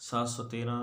713